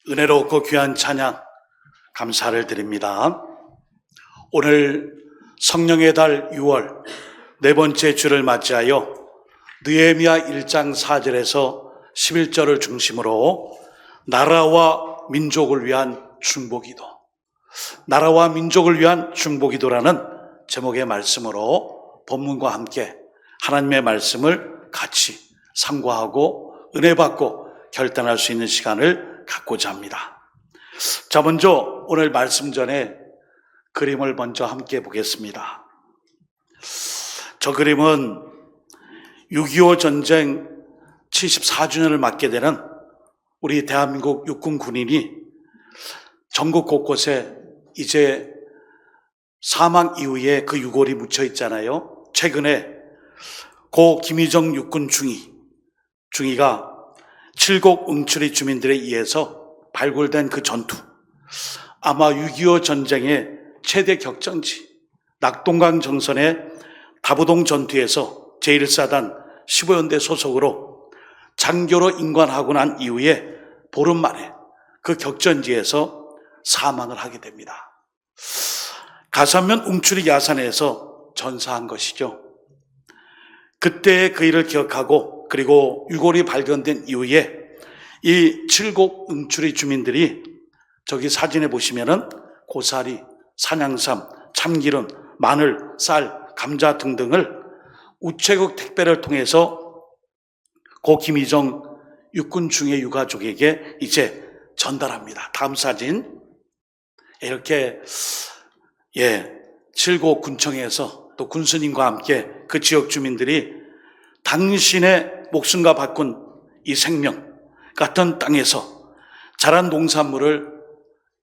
은혜롭고 귀한 찬양 감사를 드립니다. 오늘 성령의 달 6월 네 번째 주를 맞이하여 느헤미야 1장 4절에서 11절을 중심으로 나라와 민족을 위한 중보기도, 나라와 민족을 위한 중보기도라는 제목의 말씀으로 본문과 함께 하나님의 말씀을 같이 상고하고 은혜 받고 결단할 수 있는 시간을 갖고자 합니다. 자, 먼저 오늘 말씀 전에 그림을 먼저 함께 보겠습니다. 저 그림은 6.25 전쟁 74주년을 맞게 되는 우리 대한민국 육군 군인이 전국 곳곳에 이제 사망 이후에 그 유골이 묻혀 있잖아요. 최근에 고 김희정 육군 중위가 칠곡 응추리 주민들에 의해서 발굴된 그 전투, 아마 6.25 전쟁의 최대 격전지 낙동강 정선의 다부동 전투에서 제1사단 15연대 소속으로 장교로 임관하고 난 이후에 보름 만에 그 격전지에서 사망을 하게 됩니다. 가산면 웅추리 야산에서 전사한 것이죠. 그때의 그 일을 기억하고 그리고 유골이 발견된 이후에 이 칠곡 응추리 주민들이 저기 사진에 보시면은 고사리, 산양삼, 참기름, 마늘, 쌀, 감자 등등을 우체국 택배를 통해서 고 김희정 육군 중위 유가족에게 이제 전달합니다. 다음 사진. 이렇게 칠곡 군청에서 또 군수님과 함께 그 지역 주민들이 당신의 목숨과 바꾼 이 생명 같은 땅에서 자란 농산물을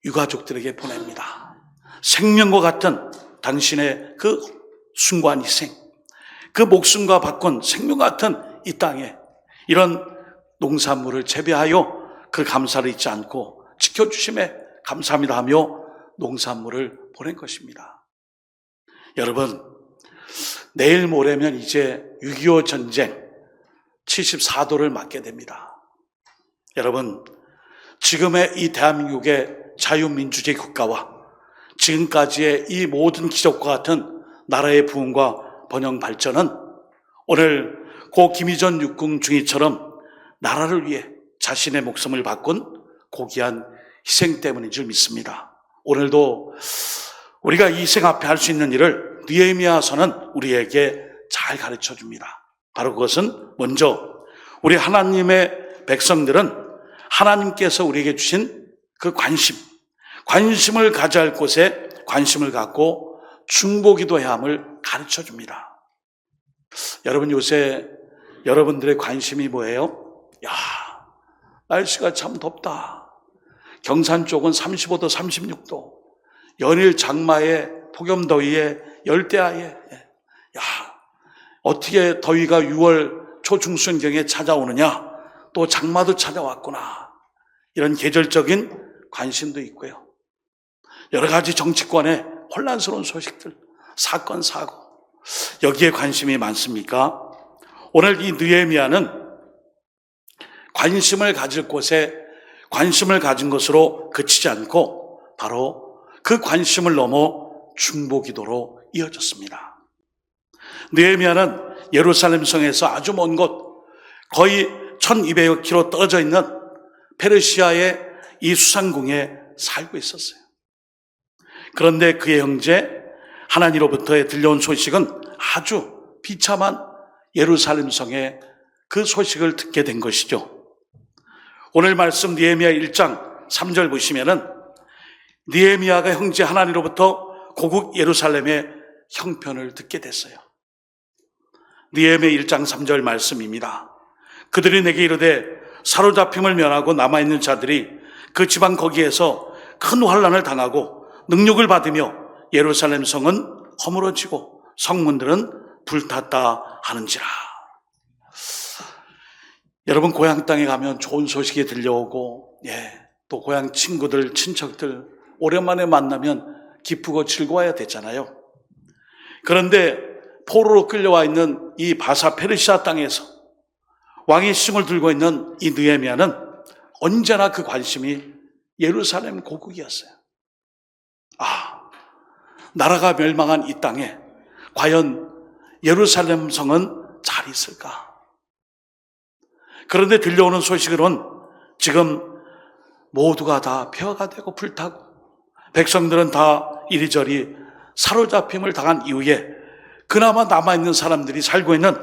유가족들에게 보냅니다. 생명과 같은 당신의 그 순고한 희생, 그 목숨과 바꾼 생명 같은 이 땅에 이런 농산물을 재배하여 그 감사를 잊지 않고 지켜주심에 감사합니다 하며 농산물을 보낸 것입니다. 여러분, 내일 모레면 이제 6.25 전쟁 74도를 맞게 됩니다. 여러분, 지금의 이 대한민국의 자유민주주의 국가와 지금까지의 이 모든 기적과 같은 나라의 부흥과 번영 발전은 오늘 고 김희정 육군 중위처럼 나라를 위해 자신의 목숨을 바꾼 고귀한 희생 때문인 줄 믿습니다. 오늘도 우리가 이 희생 앞에 할 수 있는 일을 느헤미야서는 우리에게 잘 가르쳐 줍니다. 바로 그것은 먼저 우리 하나님의 백성들은 하나님께서 우리에게 주신 그 관심을 가져야 할 곳에 관심을 갖고 중보기도해야 함을 가르쳐 줍니다. 여러분, 요새 여러분들의 관심이 뭐예요? 날씨가 참 덥다. 경산 쪽은 35도, 36도. 연일 장마에 폭염더위에 열대야에 어떻게 더위가 6월 초중순경에 찾아오느냐, 또 장마도 찾아왔구나, 이런 계절적인 관심도 있고요. 여러 가지 정치권의 혼란스러운 소식들, 사건, 사고, 여기에 관심이 많습니까? 오늘 이 느헤미야는 관심을 가질 곳에 관심을 가진 것으로 그치지 않고 바로 그 관심을 넘어 중보기도로 이어졌습니다. 느헤미야는 예루살렘 성에서 아주 먼 곳, 거의 1200여 킬로 떨어져 있는 페르시아의 이 수상궁에 살고 있었어요. 그런데 그의 형제 하나니로부터 들려온 소식은 아주 비참한 예루살렘 성의 그 소식을 듣게 된 것이죠. 오늘 말씀 느헤미야 1장 3절 보시면은 느헤미야가 형제 하나니로부터 고국 예루살렘의 형편을 듣게 됐어요. 느헤미야 1장 3절 말씀입니다. 그들이 내게 이르되 사로잡힘을 면하고 남아있는 자들이 그 지방 거기에서 큰 환난을 당하고 능욕을 받으며 예루살렘 성은 허물어지고 성문들은 불탔다 하는지라. 여러분, 고향 땅에 가면 좋은 소식이 들려오고 또 고향 친구들, 친척들 오랜만에 만나면 기쁘고 즐거워야 되잖아요. 그런데 포로로 끌려와 있는 이 바사 페르시아 땅에서 왕의 시중을 들고 있는 이 느헤미야는 언제나 그 관심이 예루살렘 고국이었어요. 나라가 멸망한 이 땅에 과연 예루살렘 성은 잘 있을까? 그런데 들려오는 소식으로는 지금 모두가 다 폐허가 되고 불타고 백성들은 다 이리저리 사로잡힘을 당한 이후에 그나마 남아있는 사람들이 살고 있는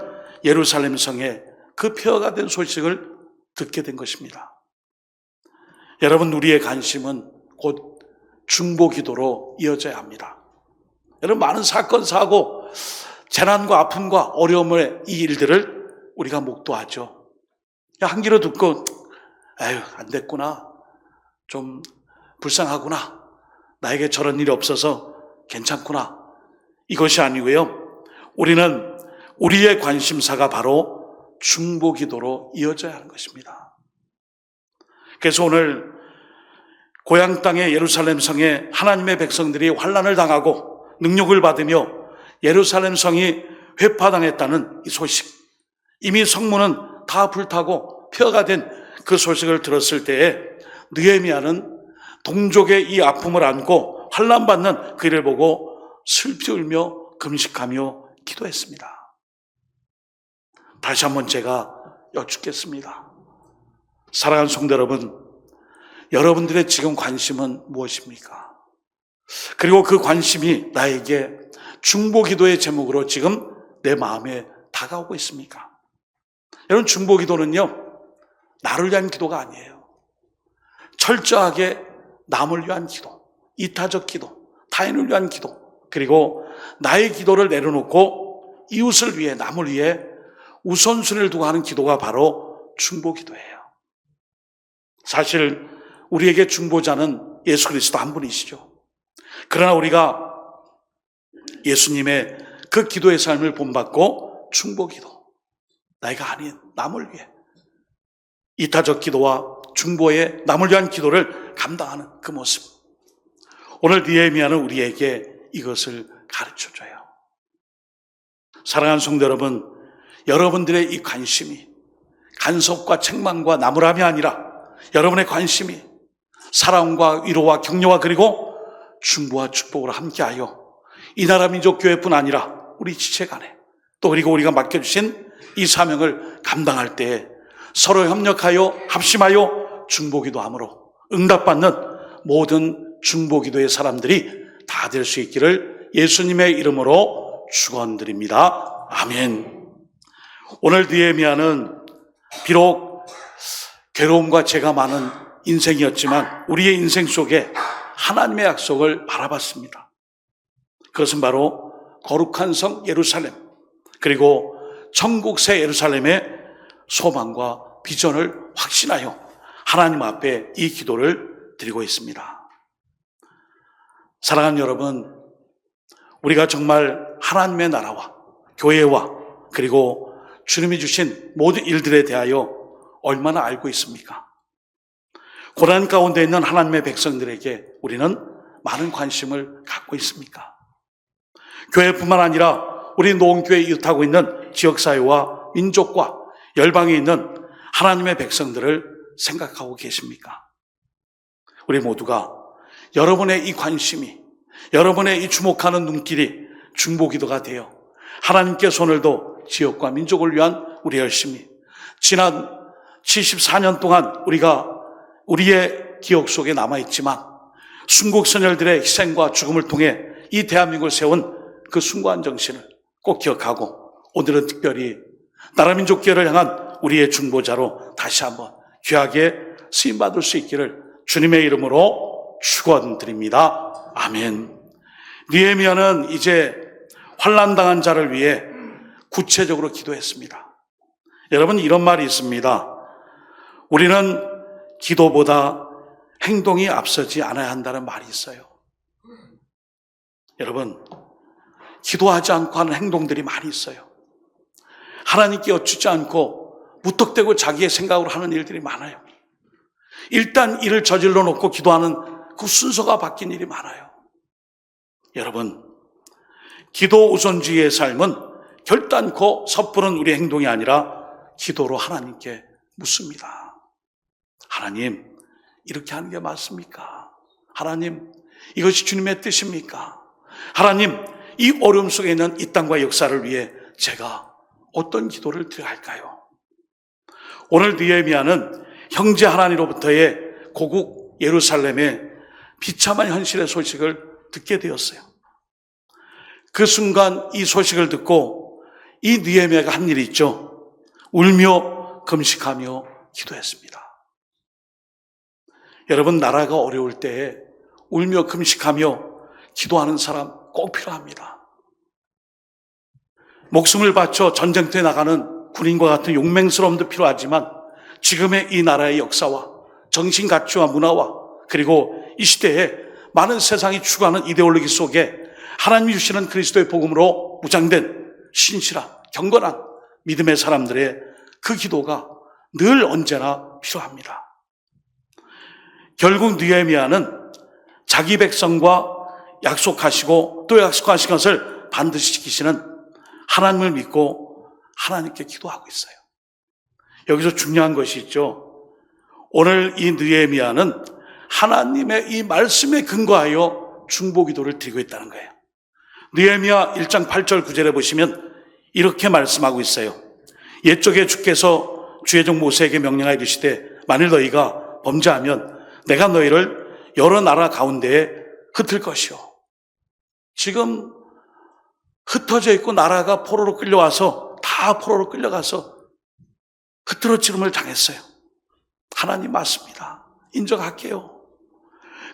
예루살렘 성에 그 폐허가 된 소식을 듣게 된 것입니다. 여러분, 우리의 관심은 곧 중보기도로 이어져야 합니다. 여러분, 많은 사건, 사고, 재난과 아픔과 어려움의 이 일들을 우리가 목도하죠. 한 귀로 듣고 안 됐구나, 좀 불쌍하구나, 나에게 저런 일이 없어서 괜찮구나, 이것이 아니고요, 우리는 우리의 관심사가 바로 중보기도로 이어져야 하는 것입니다. 그래서 오늘 고향 땅의 예루살렘 성에 하나님의 백성들이 환난을 당하고 능욕을 받으며 예루살렘 성이 회파당했다는 이 소식, 이미 성문은 다 불타고 폐허가 된 그 소식을 들었을 때에 느헤미야는 동족의 이 아픔을 안고 환난받는 그 일을 보고 슬피 울며 금식하며 기도했습니다. 다시 한번 제가 여쭙겠습니다. 사랑하는 성도 여러분, 여러분들의 지금 관심은 무엇입니까? 그리고 그 관심이 나에게 중보기도의 제목으로 지금 내 마음에 다가오고 있습니까? 여러분, 중보기도는요, 나를 위한 기도가 아니에요. 철저하게 남을 위한 기도, 이타적 기도, 타인을 위한 기도, 그리고 나의 기도를 내려놓고 이웃을 위해, 남을 위해 우선순위를 두고 하는 기도가 바로 중보기도예요. 사실 우리에게 중보자는 예수 그리스도 한 분이시죠. 그러나 우리가 예수님의 그 기도의 삶을 본받고 중보기도, 내가 아닌 남을 위해 이타적 기도와 중보의 남을 위한 기도를 감당하는 그 모습, 오늘 느헤미야는 우리에게 이것을 가르쳐줘요. 사랑하는 성도 여러분, 여러분들의 이 관심이 간섭과 책망과 나무람이 아니라 여러분의 관심이 사랑과 위로와 격려와 그리고 중보와 축복으로 함께하여 이 나라 민족교회뿐 아니라 우리 지체 간에 또 그리고 우리가 맡겨주신 이 사명을 감당할 때 서로 협력하여 합심하여 중보기도함으로 응답받는 모든 중보기도의 사람들이 다 될 수 있기를 예수님의 이름으로 축원드립니다. 아멘. 오늘 느헤미야는 비록 괴로움과 죄가 많은 인생이었지만 우리의 인생 속에 하나님의 약속을 바라봤습니다. 그것은 바로 거룩한 성 예루살렘, 그리고 천국 새 예루살렘의 소망과 비전을 확신하여 하나님 앞에 이 기도를 드리고 있습니다. 사랑하는 여러분, 우리가 정말 하나님의 나라와 교회와 그리고 주님이 주신 모든 일들에 대하여 얼마나 알고 있습니까? 고난 가운데 있는 하나님의 백성들에게 우리는 많은 관심을 갖고 있습니까? 교회뿐만 아니라 우리 노원교회에 이웃하고 있는 지역사회와 민족과 열방에 있는 하나님의 백성들을 생각하고 계십니까? 우리 모두가 여러분의 이 관심이, 여러분의 이 주목하는 눈길이 중보기도가 되어 하나님께 손을 둬 지역과 민족을 위한 우리 열심이, 지난 74년 동안 우리의 기억 속에 남아있지만 순국선열들의 희생과 죽음을 통해 이 대한민국을 세운 그 숭고한 정신을 꼭 기억하고 오늘은 특별히 나라 민족교회를 향한 우리의 중보자로 다시 한번 귀하게 쓰임받을 수 있기를 주님의 이름으로 축원드립니다. 아멘. 느헤미야는 이제 환난당한 자를 위해 구체적으로 기도했습니다. 여러분, 이런 말이 있습니다. 우리는 기도보다 행동이 앞서지 않아야 한다는 말이 있어요. 여러분, 기도하지 않고 하는 행동들이 많이 있어요. 하나님께 여쭙지 않고 무턱대고 자기의 생각으로 하는 일들이 많아요. 일단 일을 저질러 놓고 기도하는 그 순서가 바뀐 일이 많아요. 여러분, 기도 우선주의의 삶은 결단코 섣부른 우리의 행동이 아니라 기도로 하나님께 묻습니다. 하나님, 이렇게 하는 게 맞습니까? 하나님, 이것이 주님의 뜻입니까? 하나님, 이 어려움 속에 있는 이 땅과 역사를 위해 제가 어떤 기도를 드려야 할까요? 오늘 느헤미야는 형제 하나님으로부터의 고국 예루살렘의 비참한 현실의 소식을 듣게 되었어요. 그 순간 이 소식을 듣고 이 느헤미야가 한 일이 있죠. 울며 금식하며 기도했습니다. 여러분, 나라가 어려울 때에 울며 금식하며 기도하는 사람 꼭 필요합니다. 목숨을 바쳐 전쟁터에 나가는 군인과 같은 용맹스러움도 필요하지만 지금의 이 나라의 역사와 정신 가치와 문화와 그리고 이 시대에 많은 세상이 추구하는 이데올로기 속에 하나님이 주시는 그리스도의 복음으로 무장된 신실한 경건한 믿음의 사람들의 그 기도가 늘 언제나 필요합니다. 결국 느헤미야는 자기 백성과 약속하시고 또 약속하신 것을 반드시 지키시는 하나님을 믿고 하나님께 기도하고 있어요. 여기서 중요한 것이 있죠. 오늘 이 느헤미야는 하나님의 이 말씀에 근거하여 중보기도를 드리고 있다는 거예요. 느헤미야 1장 8절 9절에 보시면 이렇게 말씀하고 있어요. 옛적에 주께서 주의 종 모세에게 명령하여 이르시되 만일 너희가 범죄하면 내가 너희를 여러 나라 가운데에 흩을 것이요. 지금 흩어져 있고 나라가 포로로 끌려와서 다 포로로 끌려가서 흩어짐을 당했어요. 하나님 맞습니다. 인정할게요.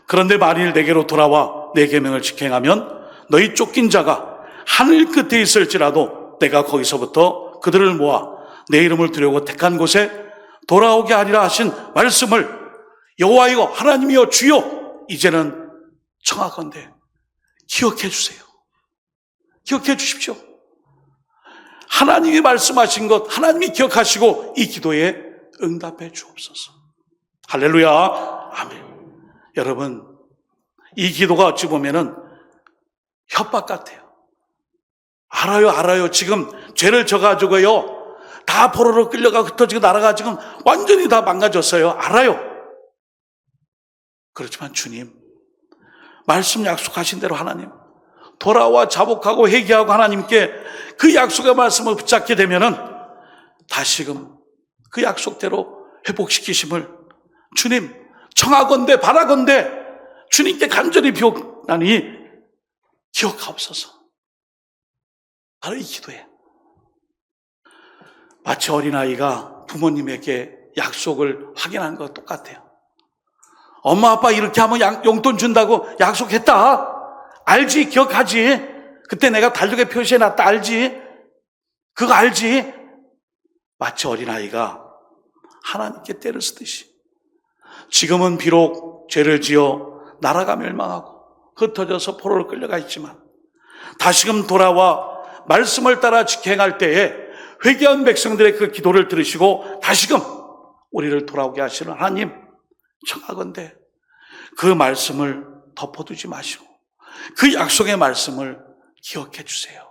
그런데 만일 내게로 돌아와 내 계명을 지켜행하면 너희 쫓긴 자가 하늘 끝에 있을지라도 내가 거기서부터 그들을 모아 내 이름을 두려고 택한 곳에 돌아오게 하리라 하신 말씀을 여호와이여 하나님이여 주여 이제는 청하건대 기억해 주세요. 기억해 주십시오. 하나님이 말씀하신 것 하나님이 기억하시고 이 기도에 응답해 주옵소서. 할렐루야. 아멘. 여러분, 이 기도가 어찌 보면은 협박 같아요. 알아요. 지금 죄를 져가지고요. 다 포로로 끌려가 흩어지고 나라가 지금 완전히 다 망가졌어요. 알아요. 그렇지만 주님, 말씀 약속하신 대로 하나님, 돌아와 자복하고 회개하고 하나님께 그 약속의 말씀을 붙잡게 되면은 다시금 그 약속대로 회복시키심을 주님 청하건대 바라건대 주님께 간절히 비옵나니 기억하옵소서. 바로 이 기도예요. 마치 어린아이가 부모님에게 약속을 확인하는 것과 똑같아요. 엄마 아빠 이렇게 하면 용돈 준다고 약속했다. 알지? 기억하지? 그때 내가 달력에 표시해놨다. 알지? 그거 알지? 마치 어린아이가 하나님께 때를 쓰듯이 지금은 비록 죄를 지어 나라가 멸망하고 흩어져서 포로로 끌려가 있지만 다시금 돌아와 말씀을 따라 지켜행할 때에 회개한 백성들의 그 기도를 들으시고 다시금 우리를 돌아오게 하시는 하나님 청하건대 그 말씀을 덮어두지 마시고 그 약속의 말씀을 기억해 주세요.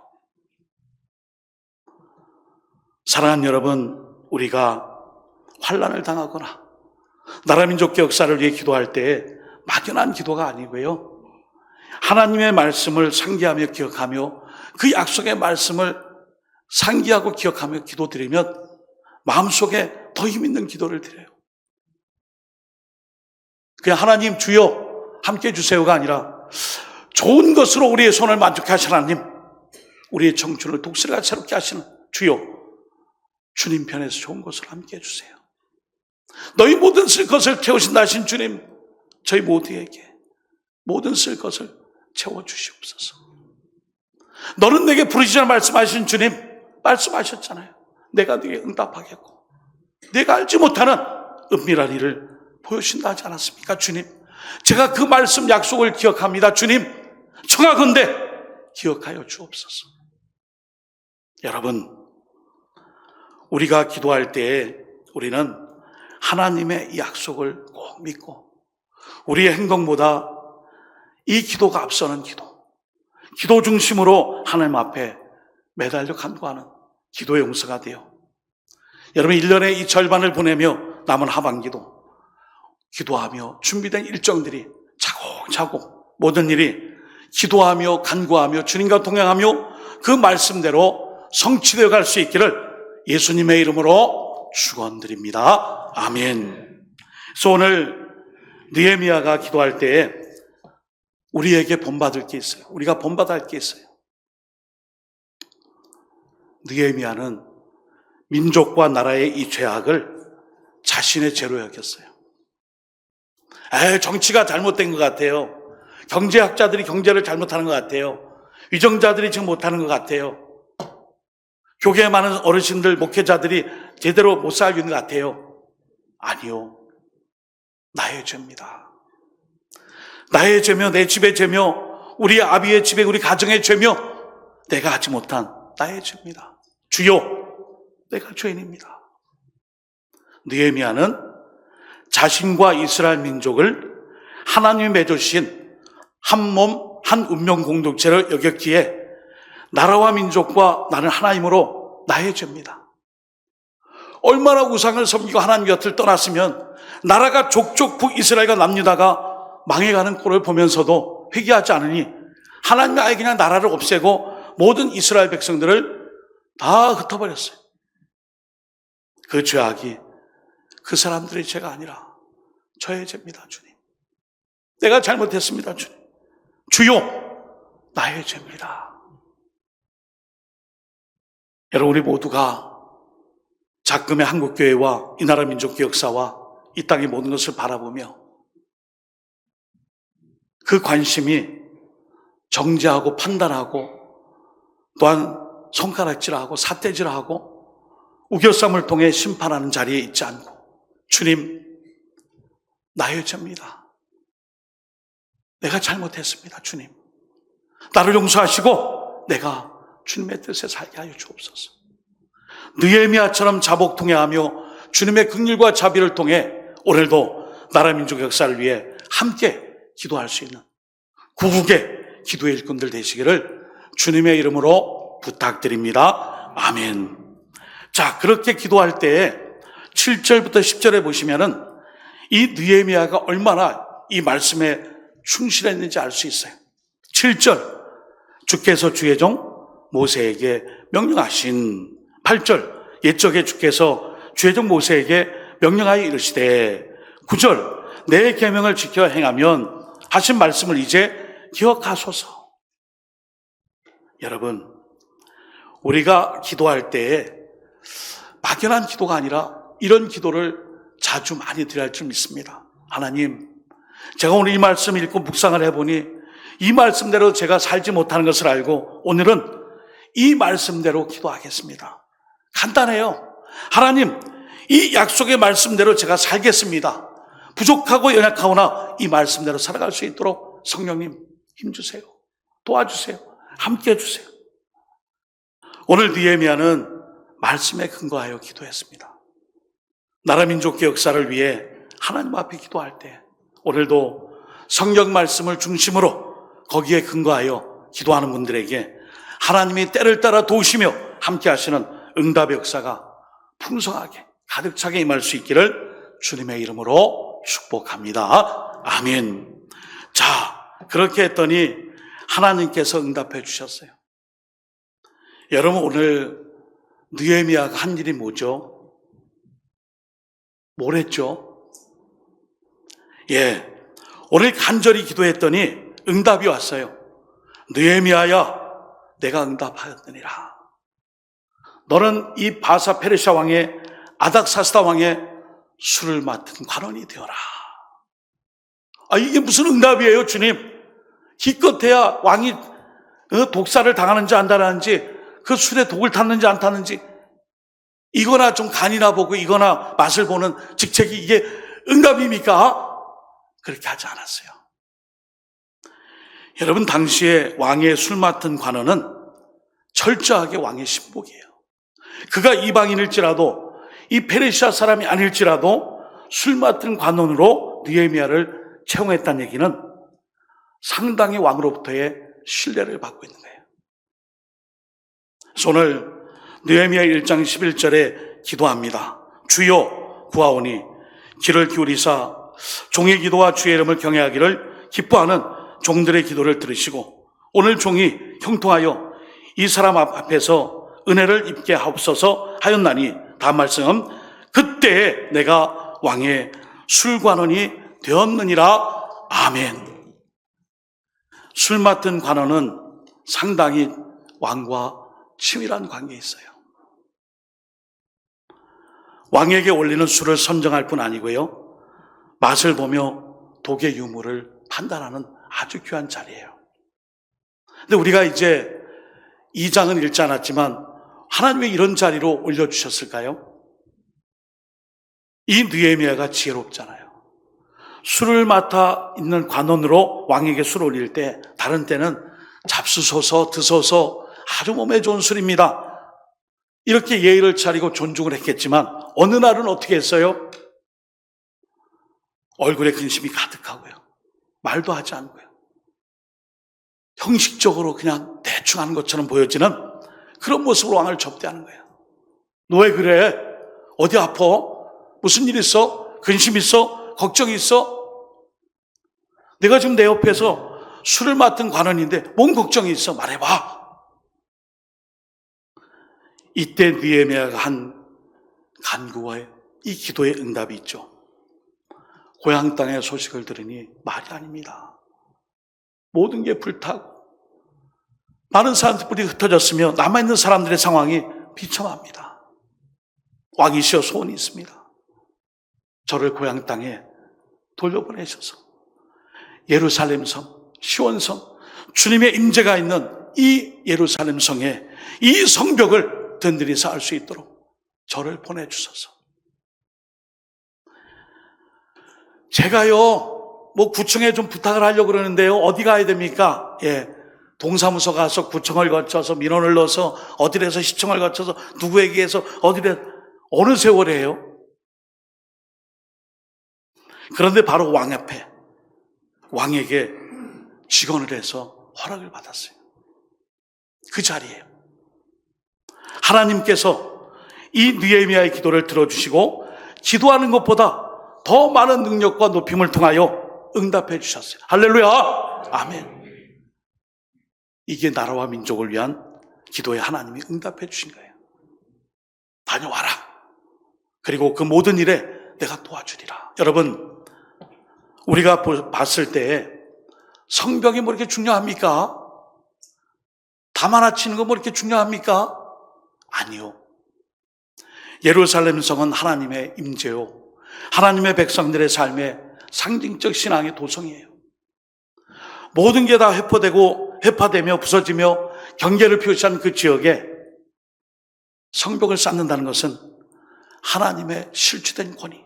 사랑하는 여러분, 우리가 환난을 당하거나 나라 민족의 역사를 위해 기도할 때 막연한 기도가 아니고요, 하나님의 말씀을 상기하며 기억하며 그 약속의 말씀을 상기하고 기억하며 기도드리면 마음속에 더 힘있는 기도를 드려요. 그냥 하나님 주여 함께 해주세요가 아니라 좋은 것으로 우리의 손을 만족해 하시는 하나님, 우리의 청춘을 독수리같이 새롭게 하시는 주여, 주님 편에서 좋은 것을 함께 해주세요. 너희 모든 쓸 것을 채우신다 하신 주님, 저희 모두에게 모든 쓸 것을 채워주시옵소서. 너는 내게 부르시자 말씀하신 주님, 말씀하셨잖아요. 내가 네게 응답하겠고 내가 알지 못하는 은밀한 일을 보여주신다 하지 않았습니까? 주님, 제가 그 말씀 약속을 기억합니다. 주님, 청하건대 기억하여 주옵소서. 여러분, 우리가 기도할 때에 우리는 하나님의 이 약속을 꼭 믿고 우리의 행동보다 이 기도가 앞서는 기도 중심으로 하나님 앞에 매달려 간구하는 기도의 용서가 돼요. 여러분, 1년의 이 절반을 보내며 남은 하반기도 기도하며 준비된 일정들이 차곡차곡 모든 일이 기도하며 간구하며 주님과 동행하며 그 말씀대로 성취되어 갈 수 있기를 예수님의 이름으로 축원드립니다. 아멘. 그래서 오늘 느헤미야가 기도할 때에 우리에게 본받을 게 있어요. 우리가 본받아야 할 게 있어요. 느헤미야는 민족과 나라의 이 죄악을 자신의 죄로 여겼어요. 정치가 잘못된 것 같아요. 경제학자들이 경제를 잘못하는 것 같아요. 위정자들이 지금 못하는 것 같아요. 교계에 많은 어르신들, 목회자들이 제대로 못 살고 있는 것 같아요. 아니요. 나의 죄입니다. 나의 죄며 내 집의 죄며 우리 아비의 집에 우리 가정의 죄며 내가 하지 못한 나의 죄입니다. 주여, 내가 죄인입니다. 느헤미야는 자신과 이스라엘 민족을 하나님이 맺으신 한 몸, 한 운명 공동체를 여겼기에 나라와 민족과 나는 하나님으로 나의 죄입니다. 얼마나 우상을 섬기고 하나님 곁을 떠났으면 나라가 족족 북이스라엘과 남유다가 망해가는 꼴을 보면서도 회개하지 않으니 하나님이 아예 그냥 나라를 없애고 모든 이스라엘 백성들을 다 흩어버렸어요. 그 죄악이 그 사람들의 죄가 아니라 저의 죄입니다, 주님. 내가 잘못했습니다, 주님. 주요, 나의 죄입니다. 여러분, 우리 모두가 작금의 한국교회와 이 나라 민족교 역사와 이 땅의 모든 것을 바라보며 그 관심이 정죄하고 판단하고 또한 손가락질하고 삿대질하고 우겨쌈을 통해 심판하는 자리에 있지 않고 주님, 나의 죄입니다. 내가 잘못했습니다, 주님. 나를 용서하시고 내가 주님의 뜻에 살게 하여 주옵소서. 느헤미야처럼 자복통회하며 주님의 긍휼과 자비를 통해 오늘도 나라 민족 역사를 위해 함께 기도할 수 있는 구국의 기도의 일꾼들 되시기를 주님의 이름으로 부탁드립니다. 아멘. 자, 그렇게 기도할 때에 7절부터 10절에 보시면은 이 느헤미야가 얼마나 이 말씀에 충실했는지 알 수 있어요. 7절, 주께서 주의 종 모세에게 명령하신. 8절, 옛적에 주께서 주의 종 모세에게 명령하여 이르시되. 9절, 내 계명을 지켜 행하면 하신 말씀을 이제 기억하소서. 여러분, 우리가 기도할 때에 막연한 기도가 아니라 이런 기도를 자주 많이 드려야 할 줄 믿습니다. 하나님, 제가 오늘 이 말씀 읽고 묵상을 해보니 이 말씀대로 제가 살지 못하는 것을 알고 오늘은 이 말씀대로 기도하겠습니다. 간단해요. 하나님, 이 약속의 말씀대로 제가 살겠습니다. 부족하고 연약하거나 이 말씀대로 살아갈 수 있도록 성령님 힘주세요. 도와주세요. 함께 해주세요. 오늘 느헤미야는 말씀에 근거하여 기도했습니다. 나라 민족의 역사를 위해 하나님 앞에 기도할 때 오늘도 성경 말씀을 중심으로 거기에 근거하여 기도하는 분들에게 하나님이 때를 따라 도우시며 함께 하시는 응답의 역사가 풍성하게 가득 차게 임할 수 있기를 주님의 이름으로 축복합니다. 아멘. 자, 그렇게 했더니 하나님께서 응답해 주셨어요. 여러분, 오늘 느헤미야가 한 일이 뭐죠? 뭘 했죠? 오늘 간절히 기도했더니 응답이 왔어요. 느헤미야야, 내가 응답하였느니라. 너는 이 바사 페르시아 왕의 아닥사스다 왕의 술을 맡은 관원이 되어라. 이게 무슨 응답이에요, 주님? 기껏해야 왕이 독사를 당하는지 안 당하는지, 그 술에 독을 탔는지 안 탔는지 이거나 좀 간이나 보고 이거나 맛을 보는 직책이 이게 응답입니까? 그렇게 하지 않았어요. 여러분, 당시에 왕의 술 맡은 관원은 철저하게 왕의 신복이에요. 그가 이방인일지라도 이 페르시아 사람이 아닐지라도 술 맡은 관원으로 느헤미야를 채용했다는 얘기는 상당히 왕으로부터의 신뢰를 받고 있는 거예요. 그래서 오늘 느헤미야 1장 11절에 기도합니다. 주여 구하오니 귀를 기울이사 종의 기도와 주의 이름을 경외하기를 기뻐하는 종들의 기도를 들으시고 오늘 종이 형통하여 이 사람 앞에서 은혜를 입게 하옵소서 하였나니 다음 말씀 그때에 내가 왕의 술관원이 되었느니라. 아멘. 술 맡은 관원은 상당히 왕과 친밀한 관계에 있어요. 왕에게 올리는 술을 선정할 뿐 아니고요, 맛을 보며 독의 유무를 판단하는 아주 귀한 자리예요. 근데 우리가 이제 2장은 읽지 않았지만 하나님 왜 이런 자리로 올려주셨을까요? 이 느헤미야가 지혜롭잖아요. 술을 맡아 있는 관원으로 왕에게 술을 올릴 때 다른 때는 잡수소서 드소서 아주 몸에 좋은 술입니다, 이렇게 예의를 차리고 존중을 했겠지만 어느 날은 어떻게 했어요? 얼굴에 근심이 가득하고요, 말도 하지 않고요, 형식적으로 그냥 대충 하는 것처럼 보여지는 그런 모습으로 왕을 접대하는 거예요. 너 왜 그래? 어디 아파? 무슨 일 있어? 근심 있어? 걱정이 있어? 내가 지금 내 옆에서 술을 맡은 관원인데 뭔 걱정이 있어? 말해봐. 이때 느헤미야가 한 간구와 이 기도의 응답이 있죠. 고향 땅의 소식을 들으니 말이 아닙니다. 모든 게 불타고 많은 사람들이 흩어졌으며 남아있는 사람들의 상황이 비참합니다. 왕이시여 소원이 있습니다. 저를 고향 땅에 돌려보내셔서 예루살렘 성, 시온성, 주님의 임재가 있는 이 예루살렘 성에 이 성벽을 든든히 쌓을 수 있도록 저를 보내주소서. 제가요, 구청에 좀 부탁을 하려고 그러는데요, 어디 가야 됩니까? 동사무소 가서 구청을 거쳐서 민원을 넣어서 어디에서 시청을 거쳐서 누구에게 해서 어디에, 어느 세월이에요? 그런데 바로 왕 앞에 왕에게 직언을 해서 허락을 받았어요. 그 자리에요. 하나님께서 이 느헤미야의 기도를 들어주시고 기도하는 것보다 더 많은 능력과 높임을 통하여 응답해 주셨어요. 할렐루야! 아멘. 이게 나라와 민족을 위한 기도에 하나님이 응답해 주신 거예요. 다녀와라. 그리고 그 모든 일에 내가 도와주리라. 여러분, 우리가 봤을 때 성벽이 뭐 이렇게 중요합니까? 담 하나 치는 거 뭐 이렇게 중요합니까? 아니요. 예루살렘 성은 하나님의 임재요, 하나님의 백성들의 삶의 상징적 신앙의 도성이에요. 모든 게 다 회파되며 부서지며 경계를 표시한 그 지역에 성벽을 쌓는다는 것은 하나님의 실추된 권위,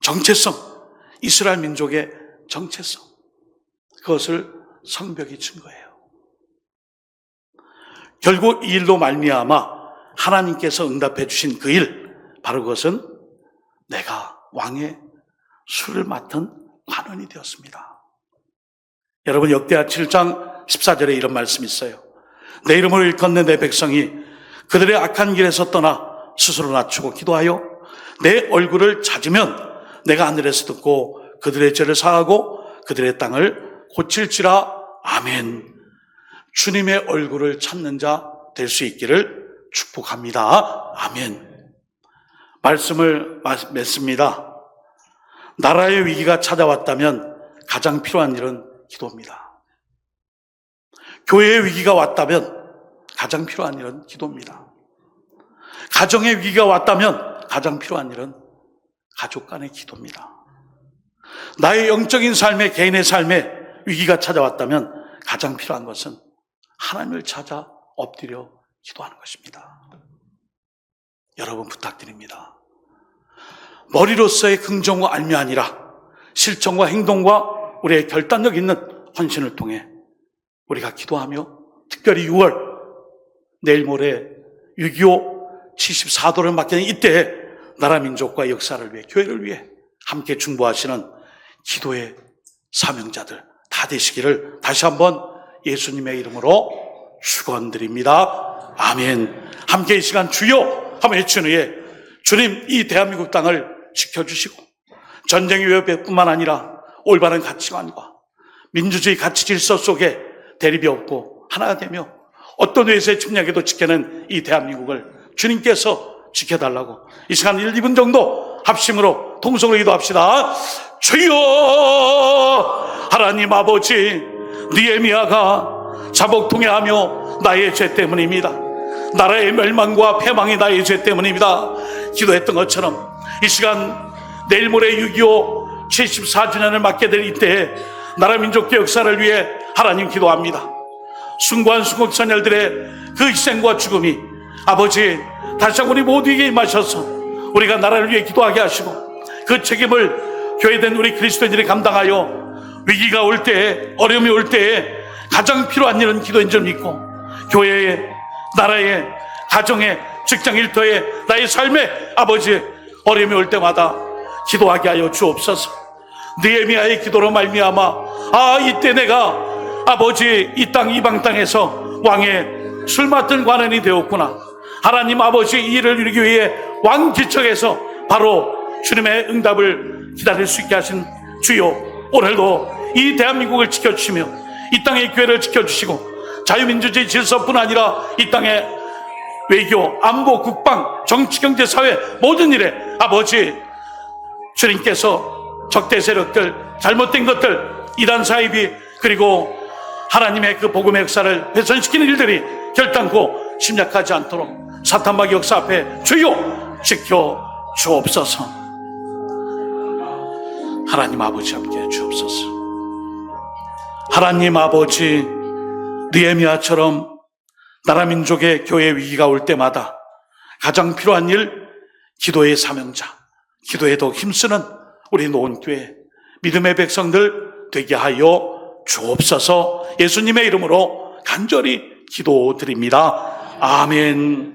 정체성, 이스라엘 민족의 정체성, 그것을 성벽이 준 거예요. 결국 이 일로 말미암아 하나님께서 응답해 주신 그 일, 바로 그것은 내가 왕의 술을 맡은 관원이 되었습니다. 여러분, 역대하 7장 14절에 이런 말씀이 있어요. 내 이름을 일컫는 내 백성이 그들의 악한 길에서 떠나 스스로 낮추고 기도하여 내 얼굴을 찾으면 내가 하늘에서 듣고 그들의 죄를 사하고 그들의 땅을 고칠지라. 아멘. 주님의 얼굴을 찾는 자 될 수 있기를 축복합니다. 아멘. 말씀을 맺습니다. 나라의 위기가 찾아왔다면 가장 필요한 일은 기도입니다. 교회의 위기가 왔다면 가장 필요한 일은 기도입니다. 가정의 위기가 왔다면 가장 필요한 일은 가족 간의 기도입니다. 나의 영적인 삶에, 개인의 삶에 위기가 찾아왔다면 가장 필요한 것은 하나님을 찾아 엎드려 기도하는 것입니다. 여러분, 부탁드립니다. 머리로서의 긍정과 알미 아니라 실천과 행동과 우리의 결단력 있는 헌신을 통해 우리가 기도하며, 특별히 6월, 내일 모레 6.25 74도를 맞게 되는 이때에 나라 민족과 역사를 위해, 교회를 위해 함께 중보하시는 기도의 사명자들 다 되시기를 다시 한번 예수님의 이름으로 축원드립니다. 아멘. 함께 이 시간 주여 한번 외친 후에 주님, 이 대한민국 땅을 지켜주시고 전쟁의 위협뿐만 아니라 올바른 가치관과 민주주의 가치 질서 속에 대립이 없고 하나가 되며 어떤 외세의 침략에도 지켜낸 이 대한민국을 주님께서 지켜달라고 이 시간 1, 2분 정도 합심으로 통성으로 기도합시다. 주여, 하나님 아버지, 느헤미야가 자복통회하며 나의 죄 때문입니다. 나라의 멸망과 패망이 나의 죄 때문입니다. 기도했던 것처럼 이 시간 내일 모레 6.25 74주년을 맞게 될 이때에 나라 민족의 역사를 위해 하나님 기도합니다. 숭고한 순국선열들의 그 희생과 죽음이 아버지 다시 한번 우리 모두에게 임하셔서 우리가 나라를 위해 기도하게 하시고 그 책임을 교회된 우리 그리스도인들이 감당하여 위기가 올 때에, 어려움이 올 때에 가장 필요한 일은 기도인 줄 믿고 교회에, 나라에, 가정에, 직장 일터에, 나의 삶에 아버지 어려움이 올 때마다 기도하게 하여 주옵소서. 느헤미야의 기도로 말미암아 이때 내가 아버지 이 땅 이방 땅에서 왕의 술 맡은 관원이 되었구나. 하나님 아버지 이 일을 이루기 위해 왕 기척에서 바로 주님의 응답을 기다릴 수 있게 하신 주요, 오늘도 이 대한민국을 지켜주시며 이 땅의 교회를 지켜주시고 자유민주주의 질서뿐 아니라 이 땅의 외교, 안보, 국방, 정치, 경제, 사회 모든 일에 아버지 주님께서 적대 세력들, 잘못된 것들, 이단 사이비 그리고 하나님의 그 복음의 역사를 훼손시키는 일들이 결단코 침략하지 않도록 사탄마귀 역사 앞에 주여 지켜 주옵소서. 하나님 아버지 함께 주옵소서. 하나님 아버지, 느헤미야처럼 나라 민족의 교회 위기가 올 때마다 가장 필요한 일, 기도의 사명자, 기도에 더 힘쓰는 우리 노원교회 믿음의 백성들 되게 하여 주옵소서. 예수님의 이름으로 간절히 기도드립니다. 아멘.